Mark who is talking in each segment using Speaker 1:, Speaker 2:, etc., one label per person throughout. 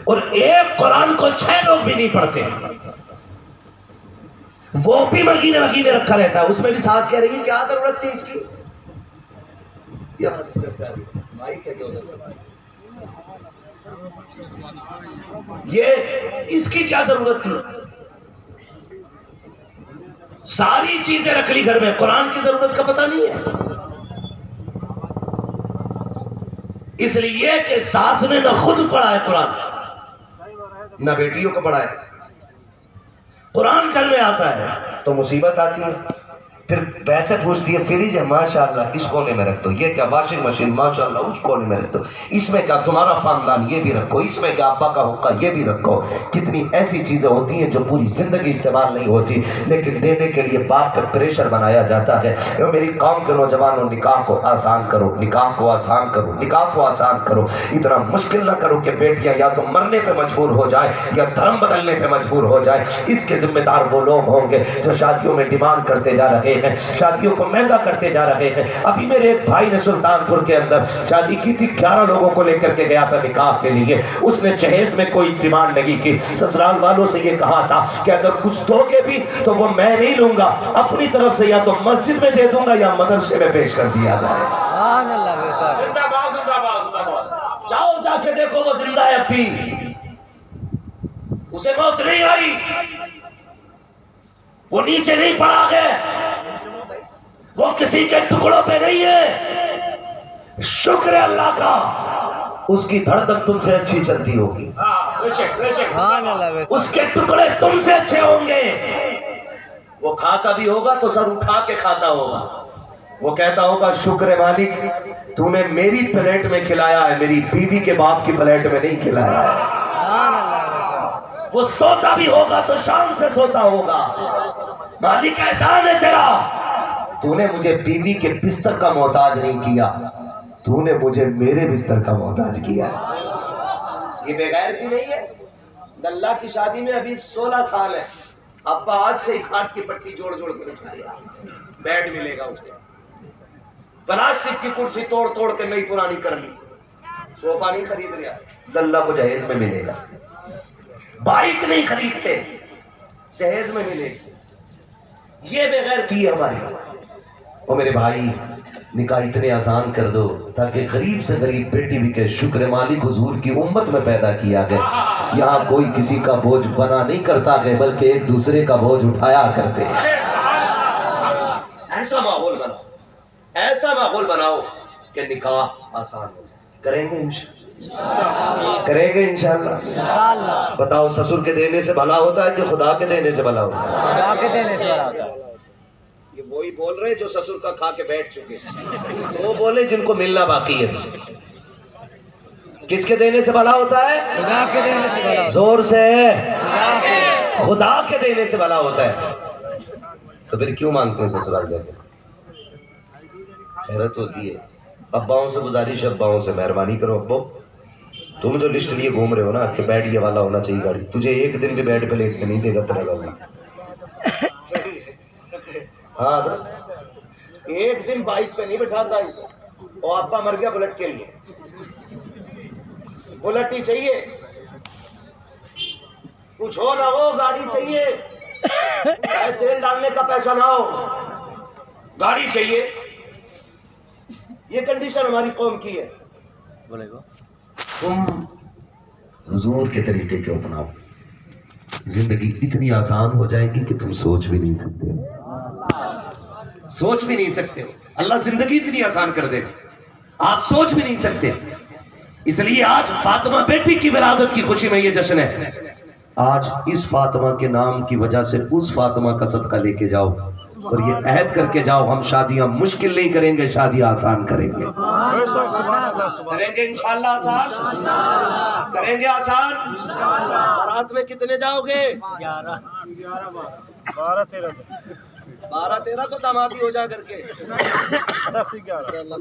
Speaker 1: اور ایک قرآن کو 6 لوگ بھی نہیں پڑھتے، وہ بھی مہینے مہینے رکھا رہتا ہے، اس میں بھی سانس کہہ رہی ہے کیا ضرورت تھی اس کی؟ یہ آواز کدھر سے آ رہی ہے؟ مائک ہے کیا ادھر؟ یہ اس کی کیا ضرورت تھی؟ ساری چیزیں رکھ لی گھر میں، قرآن کی ضرورت کا پتہ نہیں ہے۔ اس لیے کہ ساس نے نہ خود پڑھا ہے قرآن، نہ بیٹیوں کو پڑھا ہے۔ قرآن گھر میں آتا ہے تو مصیبت آتی ہے، پھر ویسے پوچھتی ہے فریج ہے ماشاءاللہ اس کونے میں رکھ دو، یہ کیا واشنگ مشین ماشاءاللہ اس کونے میں رکھ دو، اس میں کیا تمہارا خاندان یہ بھی رکھو، اس میں کیا ابا کا حقہ یہ بھی رکھو۔ کتنی ایسی چیزیں ہوتی ہیں جو پوری زندگی استعمال نہیں ہوتی، لیکن دینے کے لیے باپ پہ پریشر بنایا جاتا ہے۔ میری قوم کے نوجوانوں، نکاح کو آسان کرو، نکاح کو آسان کرو، نکاح کو آسان کرو، اتنا مشکل نہ کرو کہ بیٹیاں یا تو مرنے پہ مجبور ہو جائیں یا دھرم بدلنے پہ مجبور ہو جائیں۔ اس کے ذمہ دار وہ لوگ ہوں گے جو شادیوں میں ڈیمانڈ کرتے جا رہے ہیں، شادیوں کو مہنگا کرتے جا رہے ہیں۔ ابھی میرے ایک بھائی نے سلطان پور کے اندر شادی کی تھی، 11 لوگوں کو لے کر کے گیا تھا نکاح کے لیے، اس نے جہیز میں کوئی ڈیمانڈ نہیں کی، سسرال والوں سے یہ کہا تھا کہ اگر کچھ دو گے بھی تو وہ میں نہیں لوں گا، اپنی طرف سے یا تو مسجد میں دے دوں گا یا مدرسے میں پیش کر دیا جائے۔
Speaker 2: سبحان اللہ،
Speaker 1: زندہ باد، زندہ باد، زندہ باد۔ جاؤ جا کے دیکھو وہ زندہ ہے ابھی، اسے موت نہیں آئی، وہ نیچے نہیں پڑا گئے، وہ کسی کے ٹکڑوں پہ نہیں ہے۔ شکر ہے اللہ کا، اس کی دھڑکن تم سے اچھی چلتی ہوگی،
Speaker 2: سبحان اللہ،
Speaker 1: اس کے ٹکڑے تم سے اچھے ہوں گے۔ وہ کھاتا بھی ہوگا تو سر اٹھا کے کھاتا ہوگا، وہ کہتا ہوگا شکر ہے مالک تو نے میری پلیٹ میں کھلایا ہے، میری بیوی کے باپ کی پلیٹ میں نہیں کھلایا ہے۔
Speaker 2: سبحان اللہ،
Speaker 1: وہ سوتا بھی ہوگا تو شان سے سوتا ہوگا، مالک احسان ہے تیرا، تو نے مجھے بیوی کے بستر کا محتاج نہیں کیا، تو نے مجھے میرے بستر کا محتاج کیا۔ یہ بے غیرتی نہیں ہے؟ اللہ کی شادی میں ابھی 16 سال ہے، ابا آج سے ہی کھاٹ کی پٹی جوڑ جوڑ کے بچھائے گا، بیڈ ملے گا اسے، پلاسٹک کی کرسی توڑ توڑ کے نئی پرانی کر لی، صوفہ نہیں خرید رہا، اللہ کو جہیز میں ملے گا، بائک نہیں خریدتے جہیز میں ملے گا۔ یہ بے غیرتی ہے ہماری۔ اور میرے بھائی نکاح اتنے آسان کر دو تاکہ غریب سے غریب بیٹی بھی کہ شکر مالک حضور کی امت میں پیدا کیا گیا، یہاں کوئی کسی کا بوجھ بنا نہیں کرتا ہے بلکہ ایک دوسرے کا بوجھ اٹھایا کرتے ہیں۔ ایسا ماحول بناؤ، ایسا ماحول بناؤ کہ نکاح آسان ہو جائے۔ کریں گے انشاءاللہ، کریں گے انشاءاللہ۔
Speaker 2: انشاءاللہ،
Speaker 1: بتاؤ سسر کے دینے سے بھلا ہوتا ہے کہ خدا کے دینے سے بھلا ہوتا ہے؟
Speaker 2: خدا کے دینے سے بڑا ہوتا ہے۔
Speaker 1: یہ وہی بول رہے جو سسر کا کھا کے بیٹھ چکے، وہ بولے جن کو ملنا باقی ہے۔ کس کے دینے سے بھلا ہوتا ہے؟
Speaker 2: خدا کے دینے سے بڑا ہوتا ہے۔
Speaker 1: زور سے،
Speaker 2: خدا کے،
Speaker 1: خدا کے دینے سے بھلا ہوتا ہے۔ تو پھر کیوں مانگتے ہیں سسرال جا کے؟ حیرت ہوتی ہے۔ اباؤں سے گزارش، اباؤں سے مہربانی کرو، ابو تم جو لسٹ لیے گھوم رہے ہو نا کہ بیڈ یہ والا ہونا چاہیے گاڑی، تجھے ایک دن بھی بیڈ پہ لیٹ کے نہیں دے گا تیرا اللہ۔ ہاں حضرت، ایک دن بائک پہ نہیں بٹھاتا اسے، اور ابا مر گیا بلٹ کے لیے، بلٹ ہی چاہیے، کچھ ہو نہ ہو گاڑی چاہیے، چاہے تیل ڈالنے کا پیسہ نہ ہو، گاڑی چاہیے۔ یہ کنڈیشن ہماری قوم کی ہے۔
Speaker 2: بولے گا
Speaker 1: تم حضور کے طریقے کو اپناؤ، زندگی اتنی آسان ہو جائے گی کہ تم سوچ بھی نہیں سکتے، سوچ بھی نہیں سکتے۔ اللہ زندگی اتنی آسان کر دے گا، آپ سوچ بھی نہیں سکتے۔ اس لیے آج فاطمہ بیٹی کی ولادت کی خوشی میں یہ جشن ہے۔ آج اس فاطمہ کے نام کی وجہ سے اس فاطمہ کا صدقہ لے کے جاؤ اور یہ عہد کر کے جاؤ، ہم شادیاں مشکل نہیں کریں گے، شادیاں آسان کریں گے۔ کریں گے انشاءاللہ آسان، کریں گے آسان۔ بارات میں کتنے جاؤ گے؟ 12 13 تو دامادی ہو جا کر کے،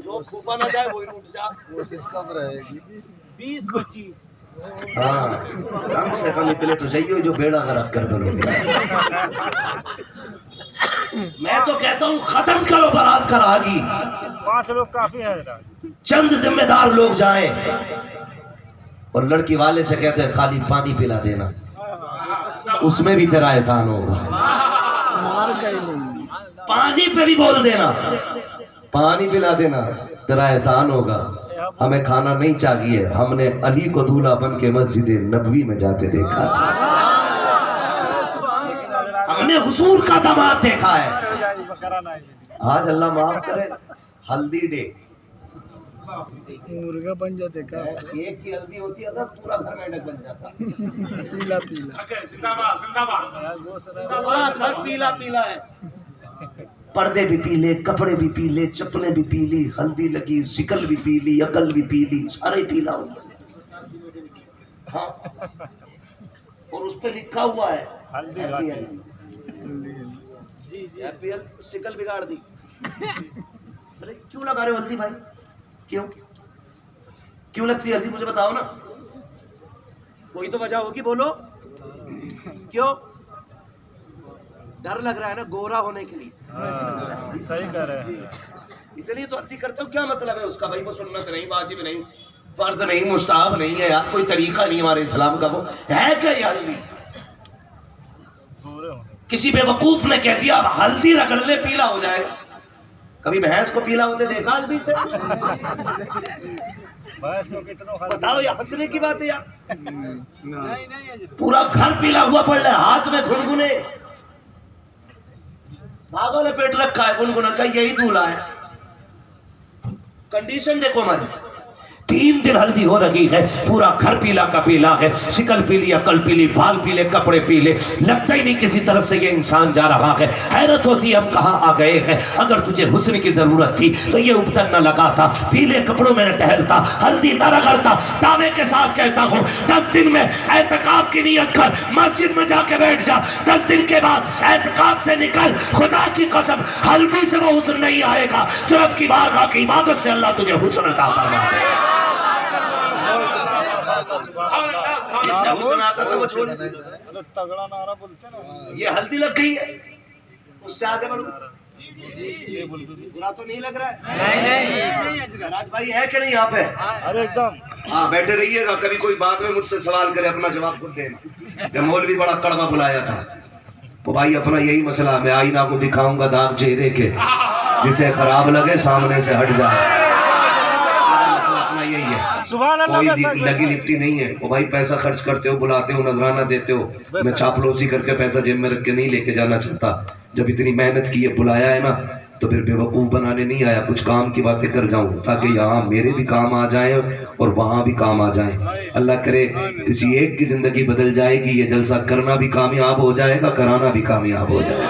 Speaker 1: جو کھوپا نہ جائے وہی روٹ جا۔
Speaker 2: 20 25
Speaker 1: ہاں کم سے کم اتنے تو چاہیے جو بیڑا غرق کر دو لوگ۔ میں تو کہتا ہوں ختم کرو بارات کا راگی،
Speaker 3: 5 لوگ کافی ہیں۔
Speaker 1: چند ذمہ دار لوگ جائیں، اور لڑکی والے سے کہتے ہیں خالی پانی پلا دینا، اس میں بھی تیرا احسان ہوگا. پانی پہ بھی بول دینا، پانی پلا دینا، تیرا احسان ہوگا. ہمیں کھانا نہیں چاہیے، ہم نے علی کو دولہا بن کے مسجد نبوی میں جاتے دیکھا تھا، ہم نے حضور کا داماد دیکھا ہے. آج اللہ معاف کرے ہلدی ڈے،
Speaker 2: مرغا بن جاتے کا
Speaker 1: ایک کی ہلدی ہوتی ہے پورا گھر مینڈک بن جاتا،
Speaker 2: پیلا پیلا
Speaker 1: پورا گھر پیلا پیلا ہے. پردے بھی پیلے، کپڑے بھی پیلے، چپلیں بھی پیلی، ہلدی لگی، شکل بھی پیلی، عقل بھی پیلی، سارے پیلا ہو گیا. ہاں اور اس پہ لکھا ہوا ہے ہیپی ہلدی. ہیپی ہلدی شکل بگاڑ دی. ارے کیوں لگا رہے ہو ہلدی بھائی؟ کیوں لگتی ہے ہلدی؟ مجھے بتاؤ نا، کوئی تو وجہ ہوگی، بولو. کیوں؟ ڈر لگ رہا ہے نا گورا ہونے کے لیے.
Speaker 2: صحیح کہہ رہے ہیں.
Speaker 1: اس لیے تو ہلدی کرتے ہو. کیا مطلب ہے اس کا بھائی؟ وہ سنت نہیں، واجب نہیں، فرض نہیں، مستحب نہیں ہے یار، کوئی طریقہ نہیں ہمارے اسلام کا. وہ ہے کیا یہ ہلدی؟ کسی بے وقوف نے کہہ دیا اب ہلدی رگڑ لے پیلا ہو جائے گا. کبھی بھینس کو پیلا ہوتے دیکھا ہلدی سے؟ بتاؤ، یہ ہنسنے کی بات ہے یار. پورا گھر پیلا ہوا پڑ رہا ہے، ہاتھ میں گنگنے دھاگا لپیٹ رکھا ہے، گنگنا کا یہی دولہا ہے. کنڈیشن دیکھو ہماری. 3 دن ہلدی ہو رہی ہے، پورا گھر پیلا کا پیلا ہے، شکل پیلی، عقل پیلی، بال پیلے، کپڑے پیلے. لگتا ہی نہیں کسی طرف سے یہ انسان جا رہا ہے. حیرت ہوتی ہے ہم کہاں آ گئے ہیں. اگر تجھے حسن کی ضرورت تھی تو یہ اپٹن نہ لگاتا، پیلے کپڑوں میں نہ ٹہلتا، ہلدی نہ رگڑتا. دعوے کے ساتھ کہتا ہوں 10 دن میں اعتکاف کی نیت کر، مسجد میں جا کے بیٹھ جا. 10 دن کے بعد اعتکاف سے نکل، خدا کی قسم ہلدی سے وہ حسن نہیں آئے گا جو رب کی بارگاہ کی عبادت سے اللہ تجھے حسن عطا فرمائے. حسن آتا تھا وہ چھوڑ دے.
Speaker 2: تگڑا نعرہ بولتے نا.
Speaker 1: یہ ہلدی لگ گئی ہے، اس سے آگے بڑھو. برا تو نہیں لگ رہا ہے؟ راج بھائی ہے کہ نہیں یہاں پہ؟
Speaker 2: ارے ایک دم.
Speaker 1: ہاں بیٹھے رہیے گا. کبھی کوئی بعد میں مجھ سے سوال کرے اپنا جواب خود دینا. کہ مولوی بڑا کڑوا بلایا تھا. وہ بھائی اپنا یہی مسئلہ، میں آئینہ کو دکھاؤں گا داغ چہرے کے، جسے خراب لگے سامنے سے ہٹ جائے. یہی ہے، کوئی لگی لپٹی نہیں ہے. وہ بھائی پیسہ خرچ کرتے ہو، بلاتے ہو، نذرانہ دیتے ہو. میں چاپلوسی کر کے پیسہ جیب میں رکھ کے نہیں لے کے جانا چاہتا. جب اتنی محنت کی ہے، بلایا ہے نا، تو پھر بے وقوف بنانے نہیں آیا. کچھ کام کی باتیں کر جاؤں تاکہ یہاں میرے بھی کام آ جائیں اور وہاں بھی کام آ جائیں. اللہ کرے کسی ایک کی زندگی بدل جائے گی. یہ جلسہ کرنا بھی کامیاب ہو جائے گا، کرانا بھی کامیاب ہو جائے گا.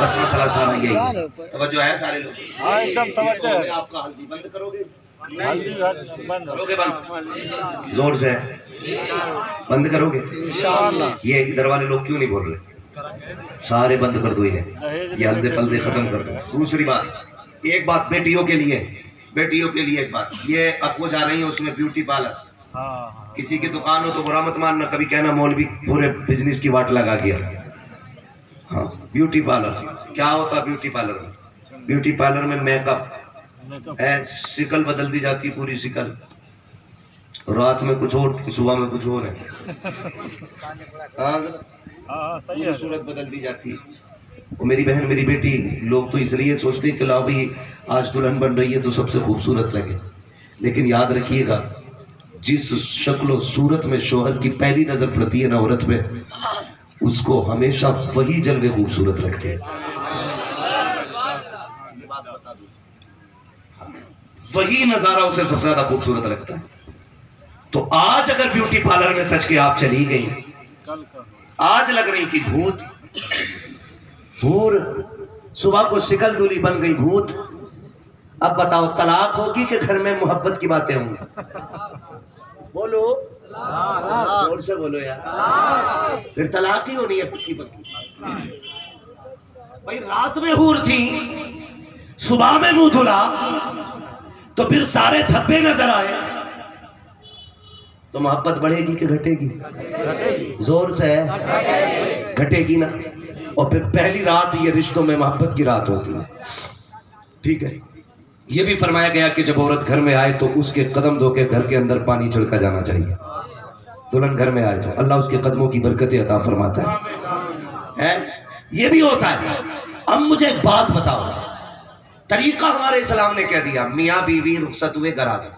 Speaker 1: بس مسئلہ سارا یہی ہے. توجہ ہے سارے لوگ؟ آپ کا ہلدی بند کرو گے؟ کرو گے بند؟ زور سے بند کرو گے؟ یہ ادھر والے لوگ کیوں نہیں بول رہے؟ سارے بند کر دو انہیں، یہ ہلدے پلدے ختم کر دو. دوسری بات، ایک بات بیٹیوں کے لیے ایک بات. یہ اب وہ جا رہی ہیں اس میں بیوٹی پارلر. کسی کی دکان ہو تو برا مت ماننا، کبھی کہنا مولوی پورے بزنس کی واٹ لگا گیا. ہاں بیوٹی پارلر کیا ہوتا؟ بیوٹی پارلر میں میک اپ ہے، شکل بدل دی جاتی، پوری شکل. رات میں کچھ اور تھی، صبح میں کچھ اور ہے. پوری صورت بدل دی جاتی. میری بہن، میری بیٹی، لوگ تو اس لیے سوچتے ہیں کہ لاؤ بھائی آج دلہن بن رہی ہے تو سب سے خوبصورت لگے. لیکن یاد رکھیے گا، جس شکل و صورت میں شوہر کی پہلی نظر پڑتی ہے نا عورت میں، اس کو ہمیشہ وہی جلوے خوبصورت لگتے ہیں. وہی نظارہ اسے سب سے زیادہ خوبصورت لگتا ہے. تو آج اگر بیوٹی پارلر میں سچ کے آپ چلی گئی، آج لگ رہی تھی بھوت، صبح کو شکل دولی بن گئی بھوت. اب بتاؤ طلاق ہوگی کہ گھر میں محبت کی باتیں ہوں گی؟ بولو، زور سے بولو یار. پھر طلاق ہی ہونی ہے پکی پکی. بھائی رات میں حور تھی، صبح میں منہ دھلا، تو پھر سارے دھبے نظر آئے، تو محبت بڑھے گی کہ گھٹے گی؟ زور سے گھٹے گی نا. اور پھر پہلی رات یہ رشتوں میں محبت کی رات ہوتی ہے. ٹھیک ہے. یہ بھی فرمایا گیا کہ جب عورت گھر میں آئے تو اس کے قدم دھو کے گھر کے اندر پانی چھڑکا جانا چاہیے. دلہن گھر میں آئے تو اللہ اس کے قدموں کی برکتیں عطا فرماتا ہے. یہ بھی ہوتا ہے. اب مجھے ایک بات بتاؤ, طریقہ ہمارے اسلام نے کہہ دیا, میاں بیوی رخصت ہوئے گھر آ گئے,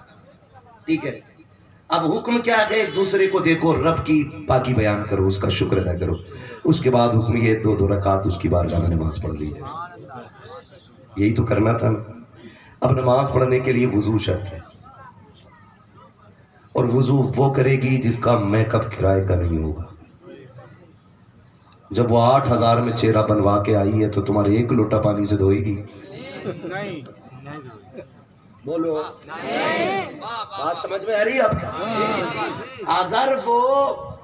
Speaker 1: ٹھیک ہے, اب حکم کیا ہے, ایک دوسرے کو دیکھو, رب کی پاکی بیان کرو, اس کا شکر ادا کرو. اس کے بعد حکم یہ 2 رکعت اس کی بارگاہ میں نماز پڑھ لی جائے. یہی تو کرنا تھا نا. اب نماز پڑھنے کے لیے وضو شرط ہے, اور وضو وہ کرے گی جس کا میک اپ کرائے کا نہیں ہوگا. جب وہ 8,000 میں چہرہ بنوا کے آئی ہے تو تمہارے 1 لوٹا پانی سے دھوئے گی؟
Speaker 2: نہیں
Speaker 1: بولو, بات سمجھ میں آ رہی ہے آپ کا؟ اگر وہ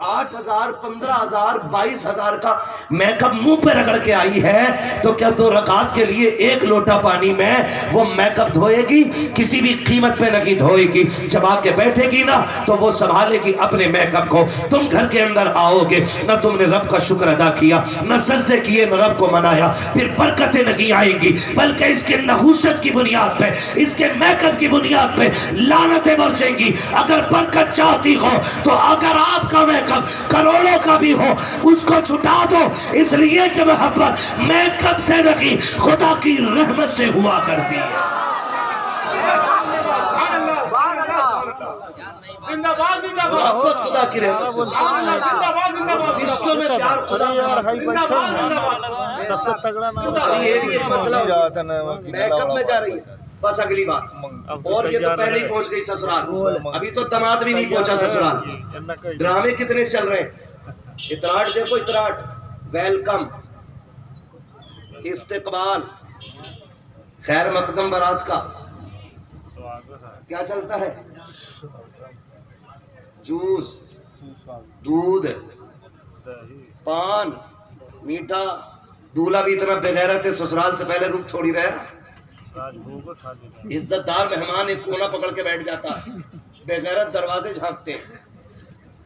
Speaker 1: 8,000 15,000 22,000 کا میک اپ منہ پہ رگڑ کے آئی ہے تو کیا 2 رکعت کے لیے 1 لوٹا پانی میں وہ میک اپ دھوئے گی؟ کسی بھی قیمت پہ نہیں دھوئے گی. جب آ کے بیٹھے گی نا تو وہ سنبھالے گی اپنے میک اپ کو. تم گھر کے اندر آؤ گے, نہ تم نے رب کا شکر ادا کیا, نہ سجدے کیے, نہ رب کو منایا, پھر برکتیں نہیں آئیں گی, بلکہ اس کے نحوست کی بنیاد پہ, اس کے میک اپ کی بنیاد پہ لعنتیں برسیں گی. اگر برکت چاہتی ہو تو اگر آپ کا میک اپ کروڑوں کا بھی ہو اس کو چھٹا دو, اس لیے کہ محبت میک اپ سے نہیں خدا کی رحمت سے ہوا کرتی ہے. محبت خدا کی رحمت سے, رشتوں میں پیار خدا
Speaker 2: سب سے تگڑا نام
Speaker 1: ابھی یہ بھی ایک مسئلہ میک اپ میں جا رہی ہے. بس اگلی بات, اور یہ تو پہلے ہی پہنچ گئی سسرال, ابھی تو دماد بھی نہیں پہنچا سسرال. ڈرامے کتنے چل رہے ہیں. اطراٹ دیکھو, اطراٹ, ویلکم, استقبال, خیر مقدم برات کا کیا چلتا ہے, جوس, دودھ, پان, میٹھا. دولہا بھی اتنا بغیرت ہے, سسرال سے پہلے رک تھوڑی رہا. عزت دار مہمان ایک کونا پکڑ کے بیٹھ جاتا, بغیرت دروازے جھانکتے.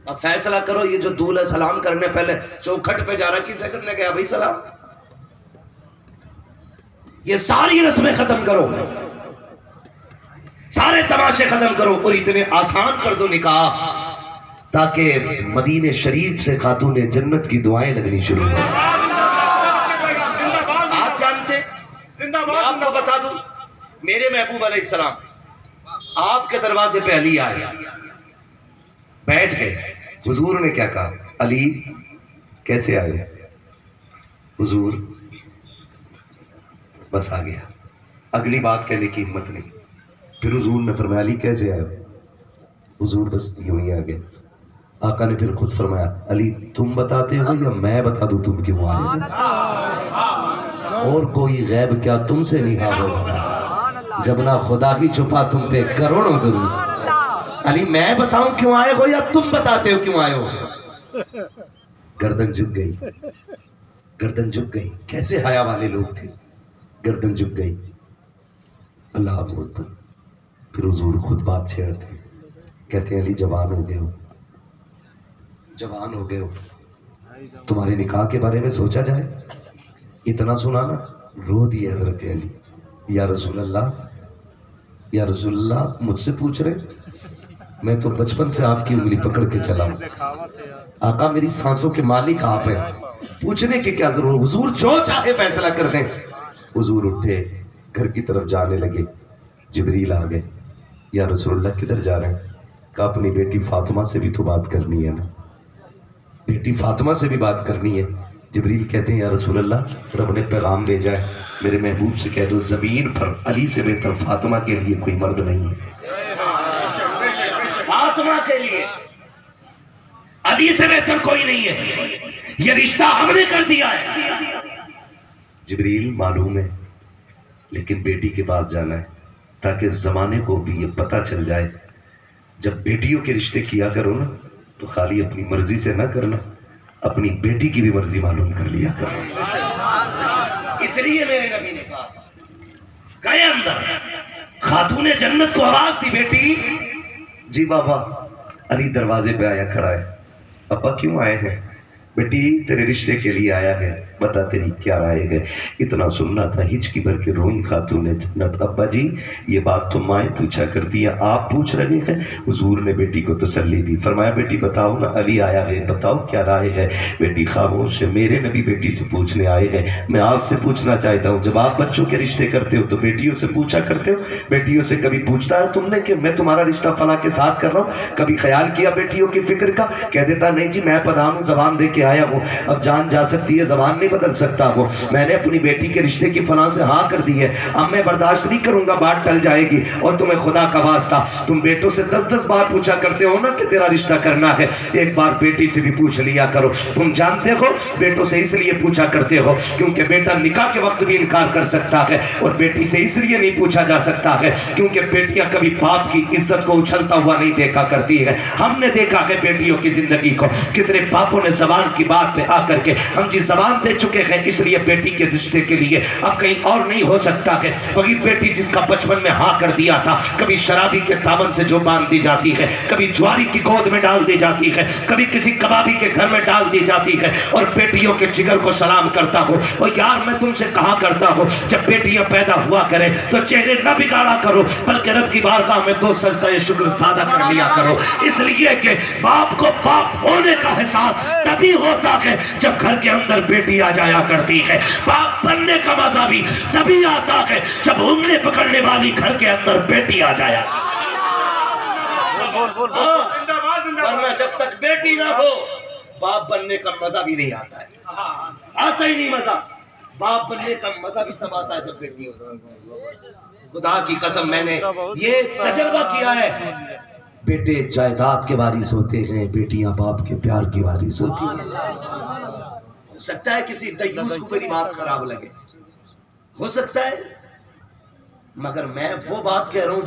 Speaker 1: اب فیصلہ کرو, یہ جو دولہا سلام کرنے پہلے چوکھٹ پہ جا رہا, کسے کرنے گیا بھائی سلام؟ یہ ساری رسمیں ختم کرو, سارے تماشے ختم کرو, اور اتنے آسان کر دو نکاح تاکہ مدینے شریف سے خاتون جنت کی دعائیں لگنی شروع ہو. آپ جانتے, میں آپ کو بتا دوں, میرے محبوب علیہ السلام آپ کے دروازے پہ علی آئے, بیٹھ گئے. حضور نے کیا کہا, علی کیسے آئے؟ حضور بس آ گیا, اگلی بات کہنے کی ہمت نہیں. پھر حضور نے فرمایا علی کیسے آئے؟ حضور بس یوں ہی آ گئے. آقا نے پھر خود فرمایا علی تم بتاتے ہو یا میں بتا دوں تم کیوں آئے؟ اور کوئی غیب کیا تم سے نہیں ہوگا, جب نہ خدا ہی چھپا تم پہ کروڑوں درود. علی میں بتاؤں کیوں آئے ہو یا تم بتاتے ہو کیوں آئے ہو؟ گردن جھک گئی, گردن جھک گئی. کیسے حیا والے لوگ تھے, گردن جھک گئی. اللہ اکبر. پھر حضور خود بات چھیڑتے ہیں, کہتے ہیں علی جوان ہو گئے ہو, جوان ہو گئے ہو, تمہارے نکاح کے بارے میں سوچا جائے. اتنا سنا نا, رو دیے حضرت علی, یا رسول اللہ, یا رسول اللہ مجھ سے پوچھ رہے, میں تو بچپن سے آپ کی انگلی پکڑ کے چلا ہوں. آقا میری سانسوں کے مالک آپ ہیں, پوچھنے کی کیا ضرورت, حضور جو چاہے فیصلہ کر دیں. حضور اٹھے, گھر کی طرف جانے لگے. جبریل آ گئے, یا رسول اللہ کدھر جا رہے ہیں؟ کہا اپنی بیٹی فاطمہ سے بھی تو بات کرنی ہے نا, بیٹی فاطمہ سے بھی بات کرنی ہے. جبریل کہتے ہیں یا رسول اللہ رب نے پیغام بھیجا ہے, میرے محبوب سے کہہ دو زمین پر علی سے بہتر فاطمہ کے لیے کوئی مرد نہیں ہے. فاطمہ کے لیے علی سے بہتر کوئی نہیں ہے, یہ رشتہ ہم نے کر دیا ہے. جبریل معلوم ہے, لیکن بیٹی کے پاس جانا ہے تاکہ زمانے کو بھی یہ پتہ چل جائے, جب بیٹیوں کے رشتے کیا کرو نا تو خالی اپنی مرضی سے نہ کرنا, اپنی بیٹی کی بھی مرضی معلوم کر لیا کرو. اس لیے میرے نبی نے کہا تھا, گئے اندر, خاتون جنت کو آواز دی, بیٹی. جی بابا. علی دروازے پہ آیا کھڑا ہے, ابا کیوں آئے ہیں؟ بیٹی تیرے رشتے کے لیے آیا ہے، بتا تیری کیا رائے ہے؟ اتنا سننا تھا ہچکی بھر کے روئی خاتون جنت۔ ابا جی یہ بات تو مائیں پوچھا کرتی ہے، آپ پوچھ رہے ہیں؟ حضور نے بیٹی کو تسلی دی، فرمایا بیٹی بتاؤ نا، علی آیا ہے، بتاؤ کیا رائے ہے؟ بیٹی خاموش ہے، میرے نبی بیٹی سے پوچھنے آئے ہیں، میں آپ سے پوچھنا چاہتا ہوں، جب آپ بچوں کے رشتے کرتے ہو تو بیٹیوں سے پوچھا کرتے ہو؟ بیٹیوں سے کبھی پوچھتا ہے تم نے کہ میں تمہارا رشتہ فلاں کے ساتھ کر رہا ہوں؟ کبھی خیال کیا بیٹیوں کی فکر کا؟ کہہ دیتا نہیں جی میں پدھان ہوں، زبان دے کے آیا ہوں، اب جان جا سکتی ہے، زبان نہیں بدل سکتا وہ، میں نے اپنی بیٹی کے رشتے کی فلاں سے ہاں کر دی ہے، اب میں برداشت نہیں کروں گا، بات ٹل جائے گی۔ اور تمہیں خدا کا واسطہ تم بیٹوں سے 10 بار پوچھا کرتے ہو نا کہ تیرا رشتہ کرنا ہے، ایک بار بیٹی سے بھی پوچھ لیا کرو۔ تم جانتے ہو بیٹوں سے اس لیے پوچھا کرتے ہو کیونکہ بیٹا نکاح کے وقت بھی انکار کر سکتا ہے، اور بیٹی سے اس لیے نہیں پوچھا جا سکتا ہے کیونکہ بیٹیاں کبھی باپ کی عزت کو اچھلتا ہوا نہیں دیکھا کرتی ہے۔ ہم نے دیکھا ہے بیٹیوں کی زندگی کو، کتنے باپوں نے زبان کی بات پہ آ کر کے ہم جی زبان دے چکے ہیں، اس لیے بیٹی کے رشتے کے لیے اب کہیں اور نہیں ہو سکتا ہے۔ وہی بیٹی جس کا بچپن میں ہاں کر دیا تھا، کبھی شرابی کے دامن سے جو باندھ دی جاتی ہے، کبھی جواری کی گود میں ڈال دی جاتی ہے، کبھی کسی کبابی کے گھر میں ڈال دی جاتی ہے، اور بیٹیوں کے جگر کو سلام کرتا ہوں۔ اور یار میں تم سے کہا کرتا ہوں جب بیٹیاں پیدا ہوا کریں تو چہرے نہ بگاڑا کرو، بلکہ رب کی بارگاہ میں 2 سجدہ شکر سادہ کر لیا کرو، اس لیے کہ باپ کو باپ ہونے کا احساس تبھی ہوتا ہے جب گھر کے اندر بیٹی آ جایا کرتی ہے، باپ بننے کا مزہ بھی تبھی آتا ہے جب انگلی پکڑنے والی گھر کے اندر بیٹی آ جایا، ورنہ جب تک بیٹی نہ ہو باپ بننے کا مزہ بھی نہیں آتا ہے، آتا ہی نہیں مزہ۔ باپ بننے کا مزہ بھی تب آتا ہے جب بیٹی ہو۔ خدا کی قسم میں نے یہ تجربہ کیا ہے، بیٹے جائیداد کے وارث ہوتے ہیں، بیٹیاں باپ کے پیار کی وارث ہوتی ہیں۔ ہو سکتا ہے کسی دیوس کو میری بات خراب لگے، ہو سکتا ہے، مگر میں وہ بات کہہ رہا ہوں